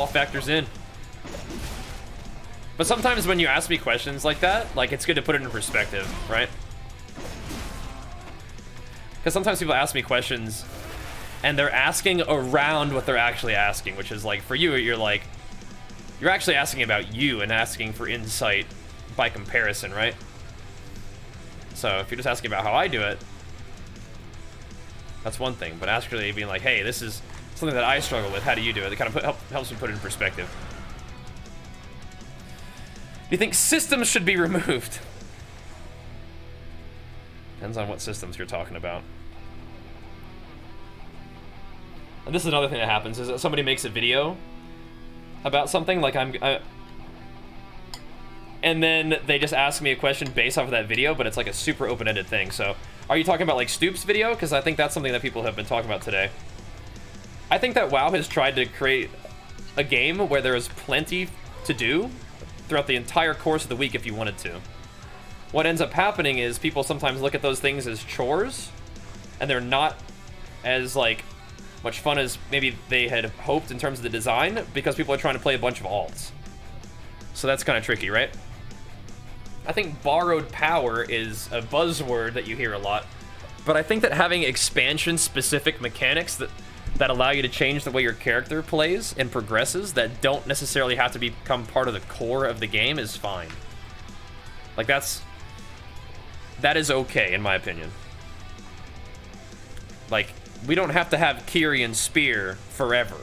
all factors in. But sometimes when you ask me questions like that, like, it's good to put it in perspective, right? Because sometimes people ask me questions and they're asking around what they're actually asking, which is like, for you, you're actually asking about you and asking for insight by comparison, right? So if you're just asking about how I do it, that's one thing. But actually being like, hey, this is something that I struggle with, how do you do it? It kind of helps me put it in perspective. Do you think systems should be removed? Depends on what systems you're talking about. And this is another thing that happens, is that somebody makes a video about something, like and then they just ask me a question based off of that video, but it's like a super open-ended thing. So, are you talking about like Stoop's video? Because I think that's something that people have been talking about today. I think that WoW has tried to create a game where there is plenty to do throughout the entire course of the week if you wanted to. What ends up happening is people sometimes look at those things as chores, and they're not as like much fun as maybe they had hoped in terms of the design, because people are trying to play a bunch of alts. So that's kind of tricky, right? I think borrowed power is a buzzword that you hear a lot, but I think that having expansion-specific mechanics that allow you to change the way your character plays and progresses, that don't necessarily have to become part of the core of the game, is fine. Like, that is okay, in my opinion. Like, we don't have to have Kyrian's Spear forever,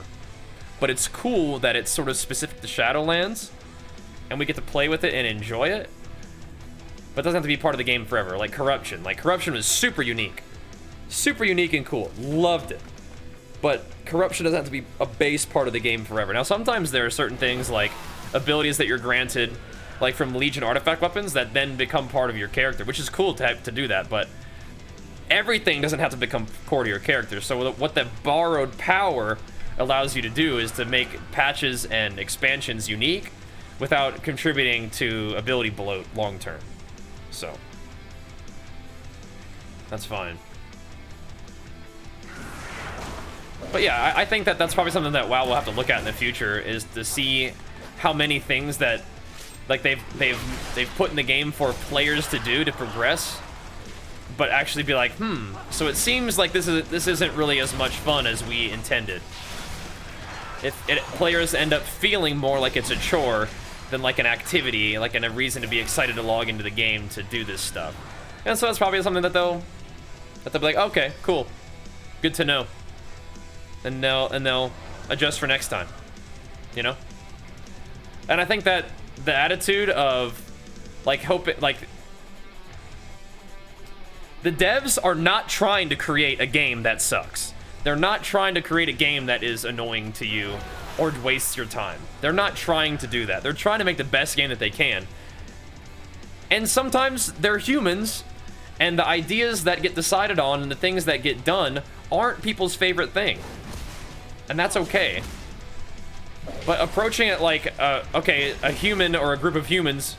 but it's cool that it's sort of specific to Shadowlands, and we get to play with it and enjoy it, but it doesn't have to be part of the game forever. Like Corruption. Like, Corruption was super unique. Super unique and cool. Loved it. But Corruption doesn't have to be a base part of the game forever. Now, sometimes there are certain things, like abilities that you're granted, like from Legion artifact weapons, that then become part of your character, which is cool to do that, but everything doesn't have to become core to your character. So what that borrowed power allows you to do is to make patches and expansions unique without contributing to ability bloat long term. So that's fine. But yeah, I think that that's probably something that WoW will have to look at in the future, is to see how many things that like they've put in the game for players to do to progress, but actually be like, so it seems like this isn't really as much fun as we intended. Players end up feeling more like it's a chore than like an activity, like a reason to be excited to log into the game to do this stuff. And so that's probably something that they'll be like, okay, cool, good to know. And they'll adjust for next time, you know? And I think that the attitude of like the devs are not trying to create a game that sucks. They're not trying to create a game that is annoying to you or wastes your time. They're not trying to do that. They're trying to make the best game that they can. And sometimes they're humans, and the ideas that get decided on and the things that get done aren't people's favorite thing. And that's okay. But approaching it like, okay, a human or a group of humans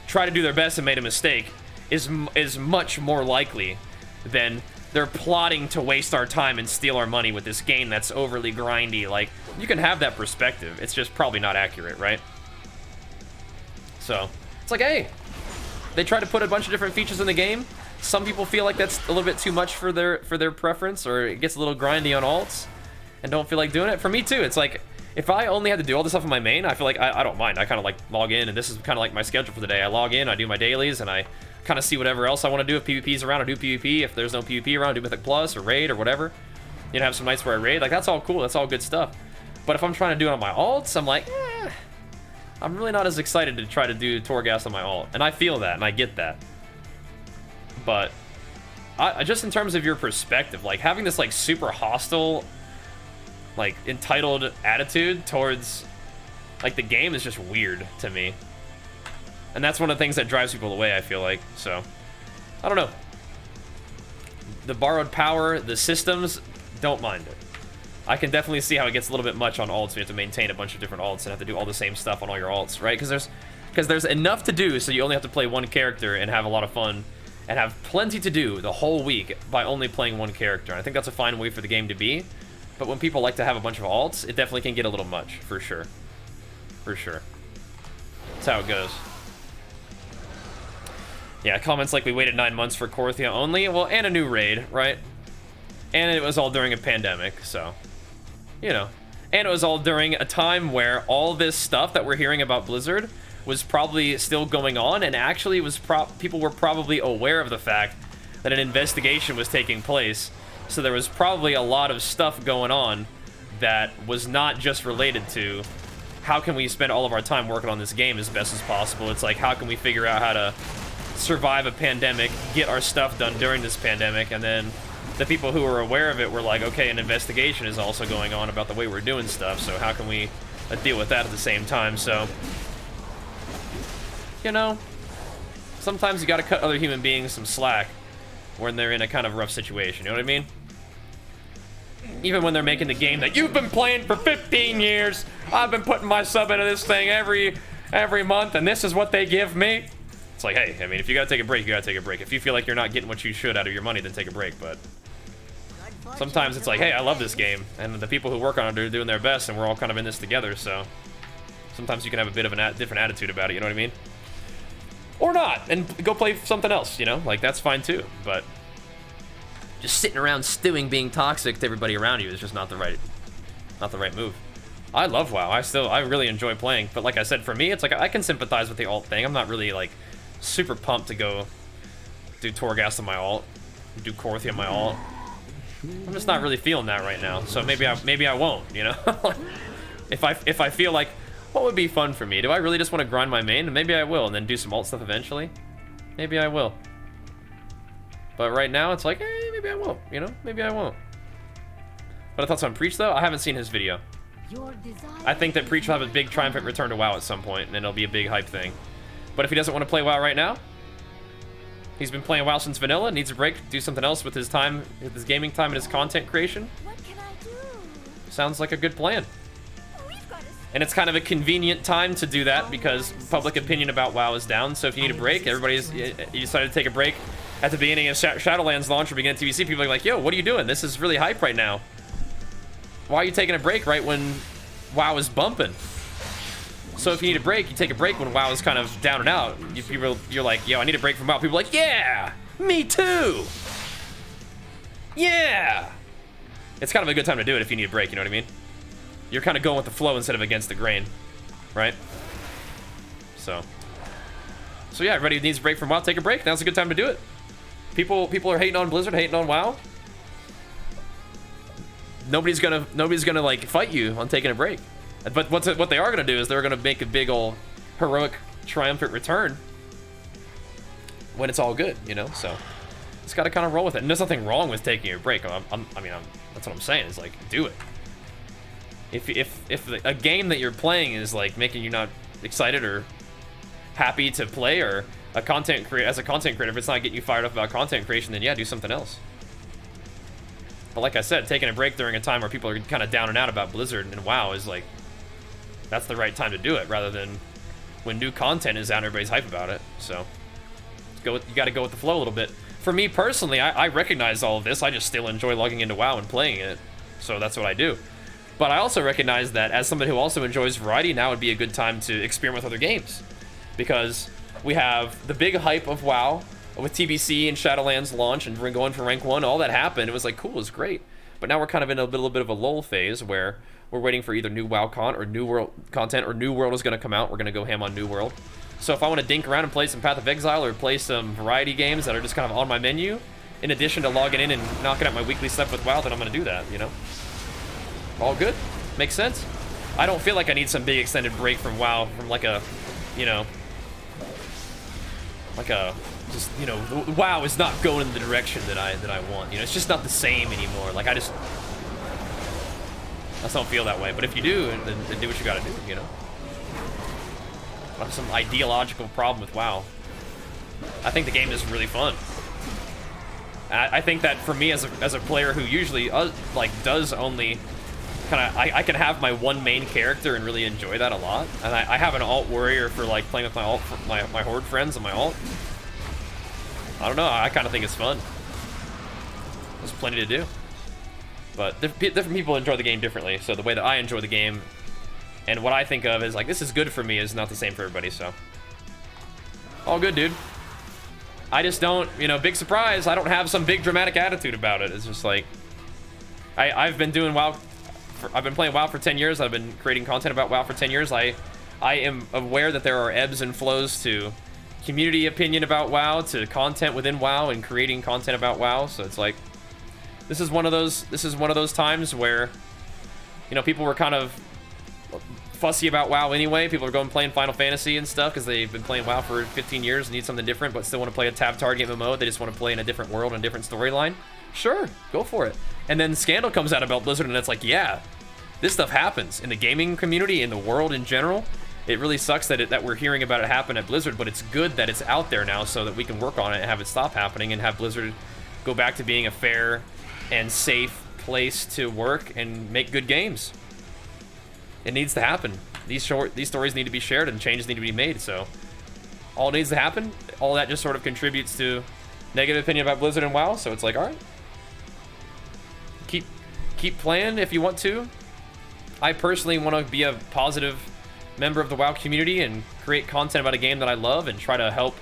try to do their best and made a mistake is much more likely than they're plotting to waste our time and steal our money with this game that's overly grindy. Like, you can have that perspective. It's just probably not accurate, right? So, it's like, hey, they try to put a bunch of different features in the game. Some people feel like that's a little bit too much for their preference, or it gets a little grindy on alts and don't feel like doing it. For me too, it's like, if I only had to do all this stuff in my main, I feel like I don't mind. I kind of like log in, and this is kind of like my schedule for the day. I log in, I do my dailies, and I kind of see whatever else I want to do. If PvP's around, I do PvP. If there's no PvP around, I do Mythic Plus or Raid or whatever. You know, have some nights where I raid. Like, that's all cool. That's all good stuff. But if I'm trying to do it on my alts, I'm like, I'm really not as excited to try to do Torghast on my alt. And I feel that, and I get that. But just in terms of your perspective, like, having this, like, super hostile, like, entitled attitude towards, like, the game is just weird to me. And that's one of the things that drives people away, I feel like. So, I don't know. The borrowed power, the systems, don't mind it. I can definitely see how it gets a little bit much on alts. You have to maintain a bunch of different alts and have to do all the same stuff on all your alts, right? Because there's enough to do, so you only have to play one character and have a lot of fun and have plenty to do the whole week by only playing one character. I think that's a fine way for the game to be. But when people like to have a bunch of alts, it definitely can get a little much, for sure. For sure. That's how it goes. Yeah, comments like we waited 9 months for Korthia only. Well, and a new raid, right? And it was all during a pandemic, so... You know. And it was all during a time where all this stuff that we're hearing about Blizzard was probably still going on, and actually was people were probably aware of the fact that an investigation was taking place. So there was probably a lot of stuff going on that was not just related to how can we spend all of our time working on this game as best as possible. It's like, how can we figure out how to survive a pandemic, get our stuff done during this pandemic, and then the people who were aware of it were like, okay, an investigation is also going on about the way we're doing stuff, so how can we deal with that at the same time? So, you know, sometimes you gotta cut other human beings some slack when they're in a kind of rough situation, you know what I mean? Even when they're making the game that you've been playing for 15 years, I've been putting my sub into this thing every month, and this is what they give me. It's like, hey, I mean, if you gotta take a break, you gotta take a break. If you feel like you're not getting what you should out of your money, then take a break. But sometimes it's like, hey, I love this game, and the people who work on it are doing their best, and we're all kind of in this together, so sometimes you can have a bit of a different attitude about it, you know what I mean? Or not, and go play something else, you know? Like, that's fine too, but just sitting around stewing, being toxic to everybody around you is just not the right move. I love WoW. I really enjoy playing, but like I said, for me, it's like I can sympathize with the alt thing. I'm not really like super pumped to go do Torghast on my alt, do Korthia on my alt. I'm just not really feeling that right now. So maybe I won't, you know? if I feel like what would be fun for me? Do I really just want to grind my main? Maybe I will, and then do some alt stuff eventually. Maybe I will. But right now, it's like, maybe I won't, you know? Maybe I won't. But I thoughts on Preach, though? I haven't seen his video. I think that Preach will have a big triumphant return to WoW at some point, and it'll be a big hype thing. But if he doesn't want to play WoW right now, he's been playing WoW since vanilla, needs a break, do something else with his time, with his gaming time and his content creation. What can I do? Sounds like a good plan. And it's kind of a convenient time to do that because public opinion about WoW is down. So if you need a break, you decided to take a break at the beginning of Shadowlands launch or beginning of TVC, people are like, yo, what are you doing? This is really hype right now. Why are you taking a break right when WoW is bumping? So if you need a break, you take a break when WoW is kind of down and out. You're like, yo, I need a break from WoW. People are like, yeah, me too. Yeah. It's kind of a good time to do it if you need a break, you know what I mean? You're kind of going with the flow instead of against the grain, right? So yeah, everybody who needs a break from WoW, take a break. Now's a good time to do it. People are hating on Blizzard, hating on WoW. Nobody's gonna like fight you on taking a break. But what they are gonna do is they're gonna make a big old heroic triumphant return when it's all good, you know. So it's got to kind of roll with it. And there's nothing wrong with taking a break. I mean, that's what I'm saying. Is like, do it. If a game that you're playing is like making you not excited or happy to play, or as a content creator, if it's not getting you fired up about content creation, then yeah, do something else. But like I said, taking a break during a time where people are kind of down and out about Blizzard and WoW is like, that's the right time to do it, rather than when new content is out and everybody's hype about it. So you got to go with the flow a little bit. For me personally, I recognize all of this. I just still enjoy logging into WoW and playing it, so that's what I do. But I also recognize that as somebody who also enjoys variety, now would be a good time to experiment with other games, because we have the big hype of WoW with TBC and Shadowlands launch and going for rank 1. All that happened. It was like, cool, it was great. But now we're kind of in a little bit of a lull phase where we're waiting for either new WoW New World content, or New World is going to come out. We're going to go ham on New World. So if I want to dink around and play some Path of Exile or play some variety games that are just kind of on my menu, in addition to logging in and knocking out my weekly stuff with WoW, then I'm going to do that, you know? All good? Makes sense? I don't feel like I need some big extended break from WoW, from like a, you know, just, you know, WoW is not going in the direction that I want. You know, it's just not the same anymore. Like, I just don't feel that way. But if you do, then do what you gotta do, you know? I have some ideological problem with WoW. I think the game is really fun. I think that for me as a player who usually does only kind of, I can have my one main character and really enjoy that a lot. And I have an alt warrior for like playing with my horde friends and my alt. I don't know, I kind of think it's fun. There's plenty to do. But different people enjoy the game differently. So the way that I enjoy the game and what I think of is like, this is good for me is not the same for everybody, so. All good, dude. I just don't, you know, big surprise, I don't have some big dramatic attitude about it. It's just like, I've been doing WoW, I've been playing WoW for 10 years. I've been creating content about WoW for 10 years. I am aware that there are ebbs and flows to community opinion about WoW, to content within WoW, and creating content about WoW. So it's like, this is one of those times where, you know, people were kind of fussy about WoW anyway. People are going playing Final Fantasy and stuff because they've been playing WoW for 15 years and need something different, but still want to play a tab target MMO. They just want to play in a different world and a different storyline. Sure, go for it. And then Scandal comes out about Blizzard, and it's like, yeah, this stuff happens in the gaming community, in the world in general. It really sucks that we're hearing about it happen at Blizzard, but it's good that it's out there now so that we can work on it and have it stop happening and have Blizzard go back to being a fair and safe place to work and make good games. It needs to happen. These stories need to be shared and changes need to be made, so all needs to happen. All that just sort of contributes to negative opinion about Blizzard and WoW, so it's like, all right, keep playing if you want to. I personally want to be a positive member of the WoW community and create content about a game that I love and try to help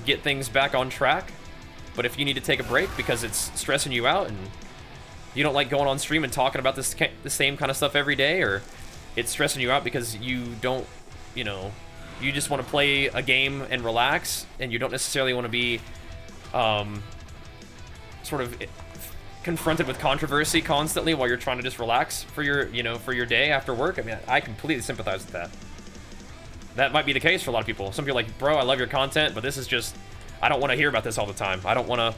get things back on track. But if you need to take a break because it's stressing you out and you don't like going on stream and talking about the same kind of stuff every day, or it's stressing you out because you don't, you know, you just want to play a game and relax and you don't necessarily want to be sort of confronted with controversy constantly while you're trying to just relax for your, you know, for your day after work. I mean, I completely sympathize with that. That might be the case for a lot of people. Some people are like, bro, I love your content, but this is just, I don't want to hear about this all the time. I want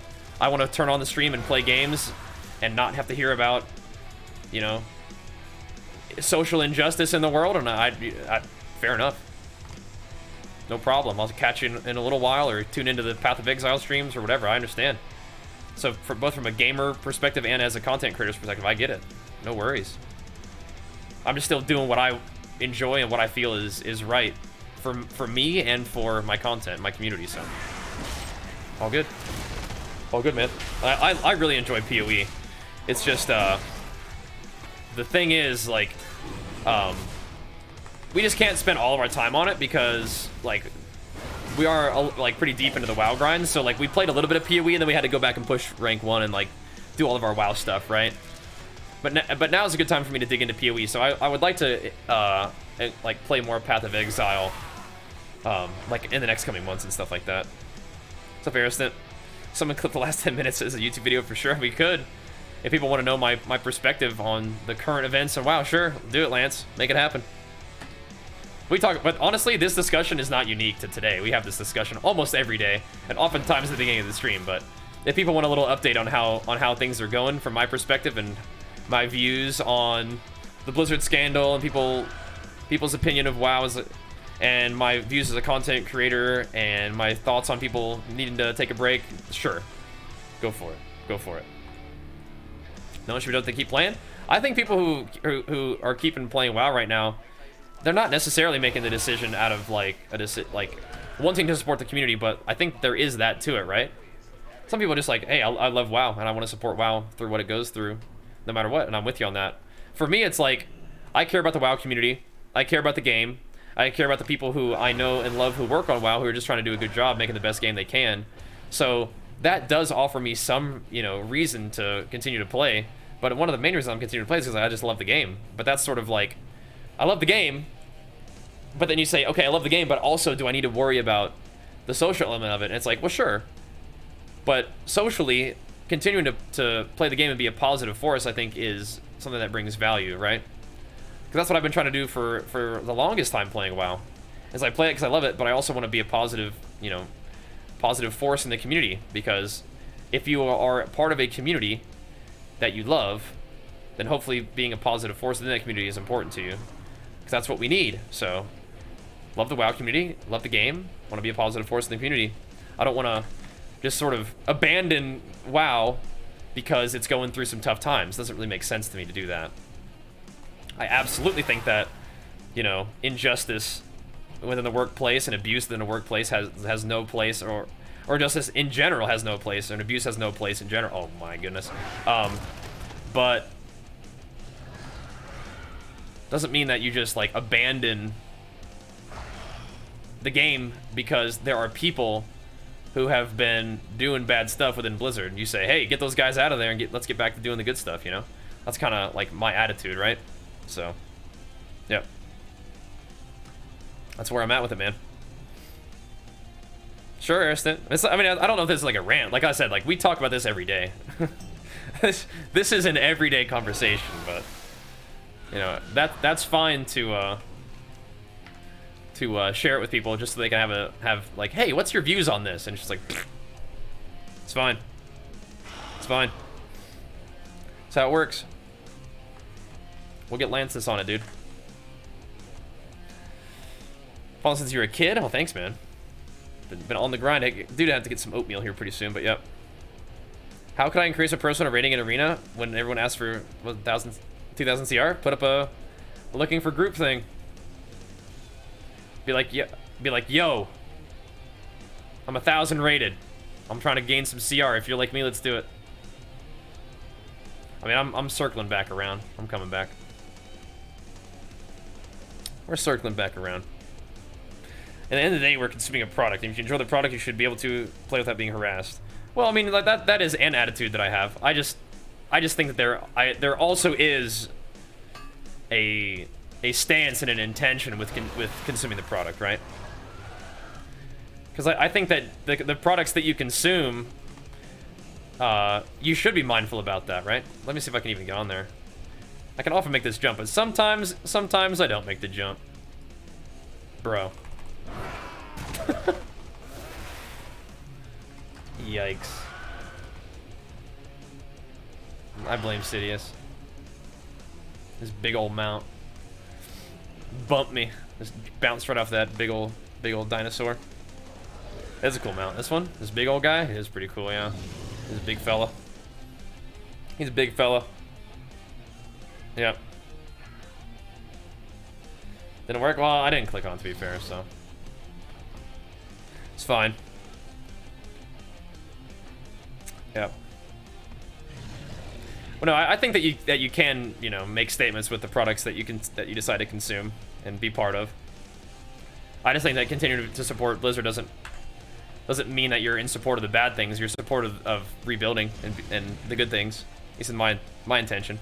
to turn on the stream and play games and not have to hear about, you know, social injustice in the world. And fair enough. No problem. I'll catch you in a little while or tune into the Path of Exile streams or whatever. I understand. So both from a gamer perspective and as a content creator's perspective, I get it. No worries. I'm just still doing what I enjoy and what I feel is right for me and for my content, my community. So all good. All good, man. I really enjoy PoE. It's just the thing is, like, we just can't spend all of our time on it because, like, we are like pretty deep into the WoW grind. So like we played a little bit of PoE and then we had to go back and push rank 1 and like do all of our WoW stuff, right? But now is a good time for me to dig into PoE. So I would like to like play more Path of Exile like in the next coming months and stuff like that. What's up, Ariston? Someone clip the last 10 minutes as a YouTube video for sure. We could. If people want to know my perspective on the current events and WoW, sure, do it, Lance. Make it happen. We talk, but honestly, this discussion is not unique to today. We have this discussion almost every day, and oftentimes at the beginning of the stream. But if people want a little update on how things are going from my perspective and my views on the Blizzard scandal and people's opinion of WoW and my views as a content creator and my thoughts on people needing to take a break, sure, go for it. Go for it. No one should be able to keep playing. I think people who are keeping playing WoW right now, they're not necessarily making the decision out of like wanting to support the community, but I think there is that to it, right? Some people are just like, hey, I love WoW and I want to support WoW through what it goes through, no matter what, and I'm with you on that. For me, it's like, I care about the WoW community, I care about the game, I care about the people who I know and love who work on WoW, who are just trying to do a good job making the best game they can. So that does offer me some, you know, reason to continue to play. But one of the main reasons I'm continuing to play is because I just love the game. But that's sort of like, I love the game, but then you say, okay, I love the game, but also do I need to worry about the social element of it? And it's like, well, sure. But socially, continuing to play the game and be a positive force, I think, is something that brings value, right? Because that's what I've been trying to do for the longest time playing WoW. Is I play it because I love it, but I also want to be a positive, you know, positive force in the community. Because if you are part of a community that you love, then hopefully being a positive force in that community is important to you. Because that's what we need. So, love the WoW community, love the game, want to be a positive force in the community. I don't want to just sort of abandon WoW because it's going through some tough times. It doesn't really make sense to me to do that. I absolutely think that, you know, injustice within the workplace and abuse within the workplace has no place, or justice in general has no place, and abuse has no place in general. Oh my goodness. But doesn't mean that you just like abandon the game because there are people who have been doing bad stuff within Blizzard. You say, hey, get those guys out of there and let's get back to doing the good stuff, you know? That's kind of like my attitude, right? So, yeah. That's where I'm at with it, man. Sure, Ariston. I mean, I don't know if this is like a rant. Like I said, like we talk about this every day. This is an everyday conversation, but you know, that's fine to share it with people just so they can have like, hey, what's your views on this? And it's just like, it's fine. It's fine. That's how it works. We'll get Lances on it, dude. Paul, since you're a kid, oh, thanks, man. Been on the grind. Dude, I have to get some oatmeal here pretty soon, but yep. How could I increase a persona rating in Arena when everyone asks for, what, 2000 CR? Put up a looking for group thing. Be like, yo, I'm 1,000 rated. I'm trying to gain some CR. If you're like me, let's do it. I mean, I'm circling back around. I'm coming back. We're circling back around. At the end of the day, we're consuming a product. And if you enjoy the product, you should be able to play without being harassed. Well, I mean, like that is an attitude that I have. I just think that there also is a stance and an intention with consuming the product, right? Because I think that the products that you consume, you should be mindful about that, right? Let me see if I can even get on there. I can often make this jump, but sometimes I don't make the jump. Bro. Yikes. I blame Sidious. This big old mount. Bumped me. Just bounced right off that big old dinosaur. That's a cool mount. This one? This big old guy? He is pretty cool, yeah. He's a big fella. He's a big fella. Yep. Didn't work? Well, I didn't click on it, to be fair, so. It's fine. Yep. Well, no, I think that you can, you know, make statements with the products that you decide to consume and be part of. I just think that continuing to support Blizzard doesn't mean that you're in support of the bad things. You're supportive of rebuilding and the good things. At least in my intention.